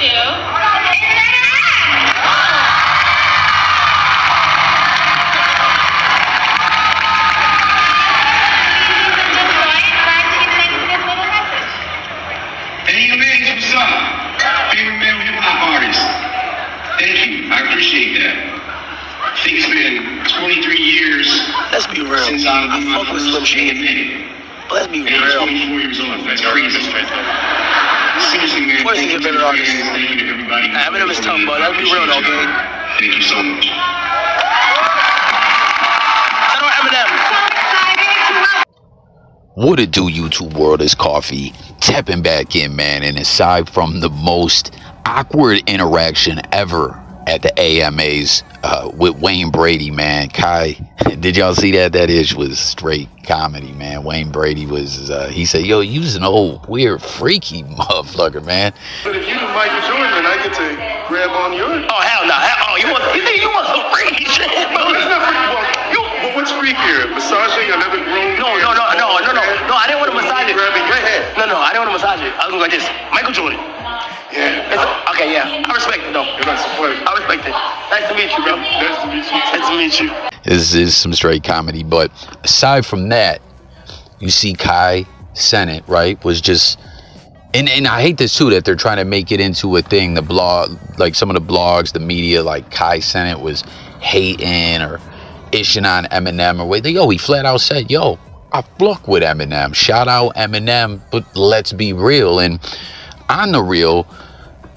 Thank you. I appreciate that. I think it's been 23 years. Let's be real. Since I fuck with Slim Shady. Let's be real. I'm 24 years old. That's crazy. Seriously, man. What is your favorite artist? Thank you to everybody. Eminem is tough, but let's be real, though, dude. Thank you so much. Shout out Eminem. What it do, YouTube world? Is Coffee tapping back in, man. And aside from the most awkward interaction ever at the AMAs with Wayne Brady, man, Kai, did y'all see that? That was straight comedy, man. Wayne Brady was, he said, yo, you's an old, weird, freaky motherfucker, man. But if you do Michael Jordan, I get to grab on yours. Oh, hell no. You want some freaky shit, bro? It's not freaky. Well, what's freakier? Massaging another grown No, I didn't want to massage it. Grabbing your head. No, I didn't want to massage it. I was going like this. Michael Jordan. Yeah. Okay, yeah. I respect it, though. That's a pleasure. I respect it. Nice to meet you, bro. Nice to meet you. Nice to meet you. This is some straight comedy, but aside from that, you see Kai Cenat, right, was just, and I hate this too, that they're trying to make it into a thing. The blog, like some of the blogs, the media, like Kai Cenat was hating or ishing on Eminem or wait. Yo, he flat out said, yo, I fuck with Eminem. Shout out Eminem, but let's be real. And on the real,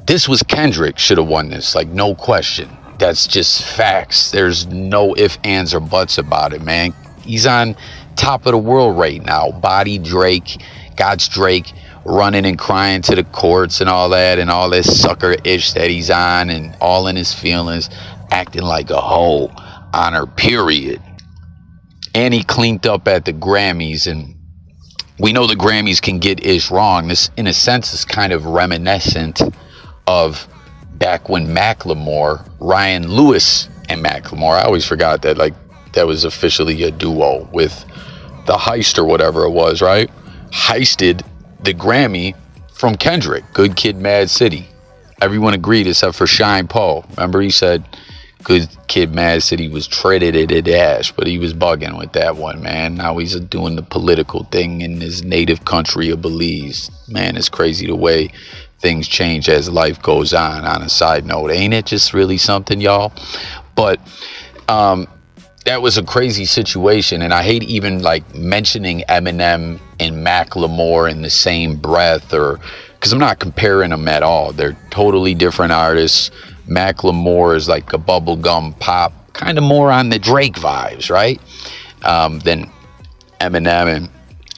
this was Kendrick should have won this, like no question. That's just facts. There's no ifs, ands, or buts about it, man. He's on top of the world right now. Body Drake, God's Drake, running and crying to the courts and all that, and all this sucker ish that he's on, and all in his feelings, acting like a hoe on her period. And he cleaned up at the Grammys, and we know the Grammys can get ish wrong. This, in a sense, is kind of reminiscent of back when Macklemore, Ryan Lewis and Macklemore, I always forgot that, like, that was officially a duo with the heist or whatever it was, right? Heisted the Grammy from Kendrick, Good Kid, Mad City. Everyone agreed except for Shyne Paul. Remember, he said Good Kid, Mad City was treated at ash, but he was bugging with that one, man. Now he's doing the political thing in his native country of Belize. Man, it's crazy the way things change as life goes on a side note. Ain't it just really something, y'all? But that was a crazy situation, and I hate even like mentioning Eminem and Macklemore in the same breath, or because I'm not comparing them at all. They're totally different artists. Macklemore is like a bubblegum pop, kind of more on the Drake vibes, right? Than Eminem. And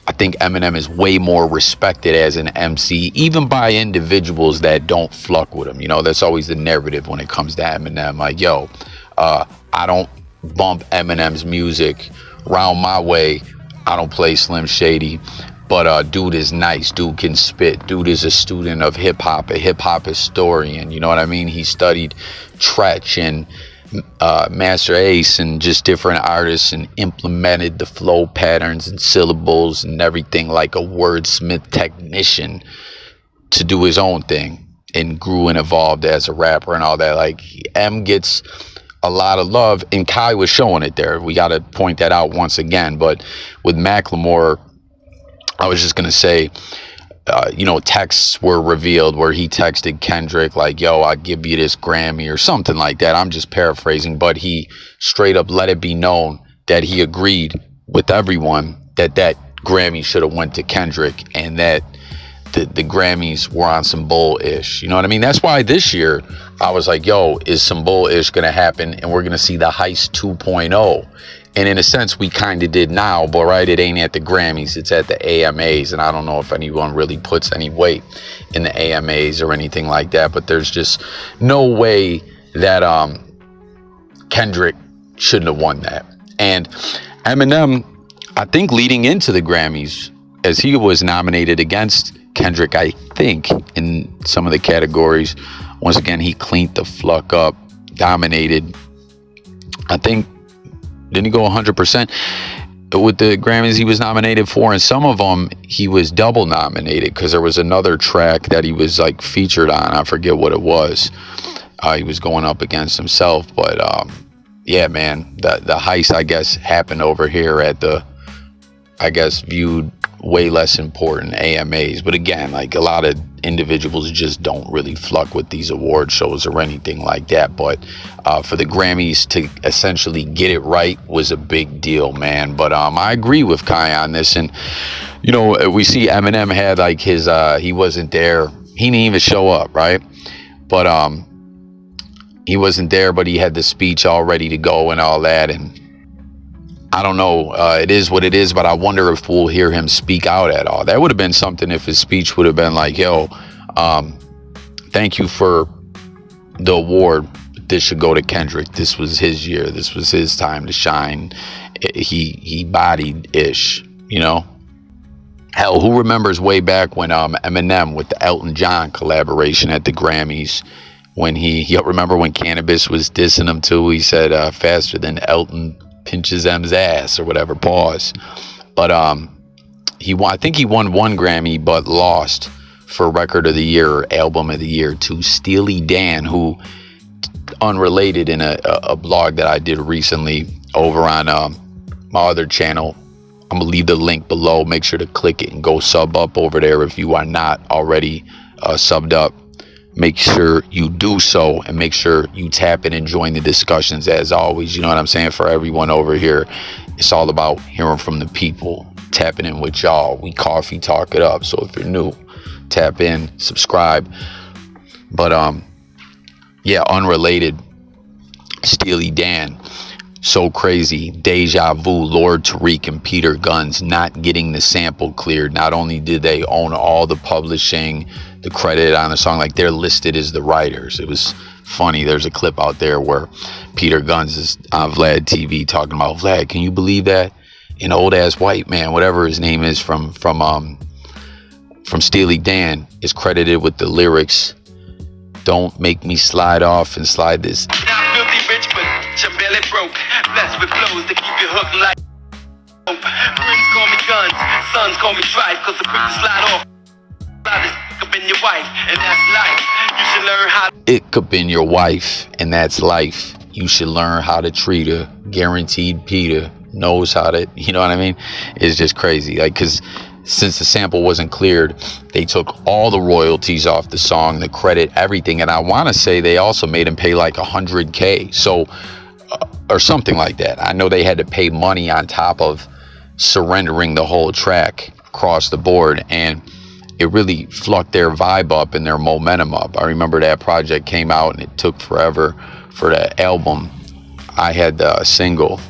I think Eminem is way more respected as an MC, even by individuals that don't fuck with him. You know, that's always the narrative when it comes to Eminem. Like, yo, I don't bump Eminem's music round my way. I don't play Slim Shady, but dude is nice. Dude can spit. Dude is a student of hip hop, a hip hop historian. You know what I mean? He studied Tretch and Master Ace and just different artists, and implemented the flow patterns and syllables and everything like a wordsmith technician to do his own thing, and grew and evolved as a rapper and all that. Like, M gets a lot of love, and Kai was showing it there. We got to point that out once again. But with Macklemore, I was just gonna say, you know, texts were revealed where he texted Kendrick like, yo, I'll give you this Grammy or something like that. I'm just paraphrasing, but he straight up let it be known that he agreed with everyone that that Grammy should have went to Kendrick, and that the Grammys were on some bull-ish. You know what I mean? That's why this year I was like, yo, is some bull-ish gonna happen, and we're gonna see the Heist 2.0. And in a sense, we kind of did now, but right, it ain't at the Grammys, it's at the AMAs. And I don't know if anyone really puts any weight in the AMAs or anything like that, but there's just no way that Kendrick shouldn't have won that. And Eminem, I think leading into the Grammys, as he was nominated against Kendrick, I think, in some of the categories, once again, he cleaned the fuck up, dominated. I think, didn't he go 100%? with the Grammys he was nominated for, and some of them he was double nominated because there was another track that he was like featured on. I forget what it was. He was going up against himself, but yeah, man, the heist, I guess, happened over here at the, I guess, viewed way less important AMAs. But again, like, a lot of individuals just don't really fluck with these award shows or anything like that. But for the Grammys to essentially get it right was a big deal, man. But I agree with Kai on this. And, you know, we see Eminem had like his, he wasn't there. He didn't even show up, right? But he wasn't there, but he had the speech all ready to go and all that. And I don't know, it is what it is, but I wonder if we'll hear him speak out at all. That would have been something if his speech would have been like, yo, thank you for the award. This should go to Kendrick. This was his year. This was his time to shine. He bodied-ish, you know? Hell, who remembers way back when Eminem with the Elton John collaboration at the Grammys, when he remember when Cannabis was dissing him too? He said, faster than Elton pinches M's ass or whatever, pause. But he won, I think he won one Grammy but lost for Record of the Year or Album of the Year to Steely Dan, who, unrelated, in a blog that I did recently over on my other channel. I'm gonna leave the link below. Make sure to click it and go sub up over there if you are not already subbed up. Make sure you do so, and make sure you tap in and join the discussions as always. You know what I'm saying? For everyone over here, it's all about hearing from the people, tapping in with y'all. We coffee talk it up. So if you're new, tap in, subscribe. But yeah, unrelated, Steely Dan, so crazy. Deja Vu, Lord Tariq, and Peter Guns not getting the sample cleared. Not only did they own all the publishing, the credit on the song, like, they're listed as the writers. It was funny. There's a clip out there where Peter Guns is on Vlad TV talking about, Vlad, can you believe that an old ass white man, whatever his name is, from Steely Dan, is credited with the lyrics, don't make me slide off and slide this. Not filthy rich, but your belly broke. Blessed with flows to keep you hooked like hope. Friends call me Guns, sons call me Trife, cause I'm quick to slide off. Up in your wife, and that's life. You should learn how. It could been your wife, and that's life. You should learn how to treat her. Guaranteed Peter knows how to, you know what I mean? It's just crazy. Like, because since the sample wasn't cleared, they took all the royalties off the song, the credit, everything. And I want to say they also made him pay like $100K. So, or something like that. I know they had to pay money on top of surrendering the whole track across the board. And it really flucked their vibe up and their momentum up. I remember that project came out and it took forever for the album. I had the single.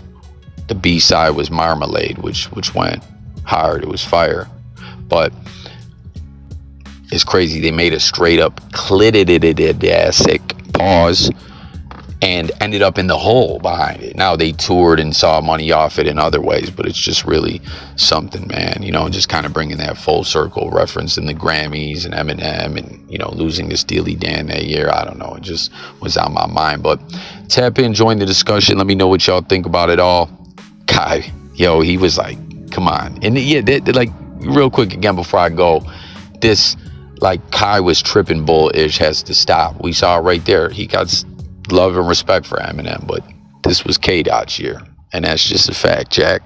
The B-side was Marmalade, which went hard. It was fire. But it's crazy. They made a straight up classic pause and ended up in the hole behind it. Now they toured and saw money off it in other ways, but it's just really something, man. You know, just kind of bringing that full circle, referencing the Grammys and Eminem and, you know, losing to Steely Dan that year. I don't know. It just was on my mind. But tap in, join the discussion. Let me know what y'all think about it all. Kai, yo, he was like, come on. And yeah, like, real quick again before I go, this, like, Kai was tripping bull-ish has to stop. We saw it right there. He got love and respect for Eminem, but this was K-Dot's year, and that's just a fact, Jack.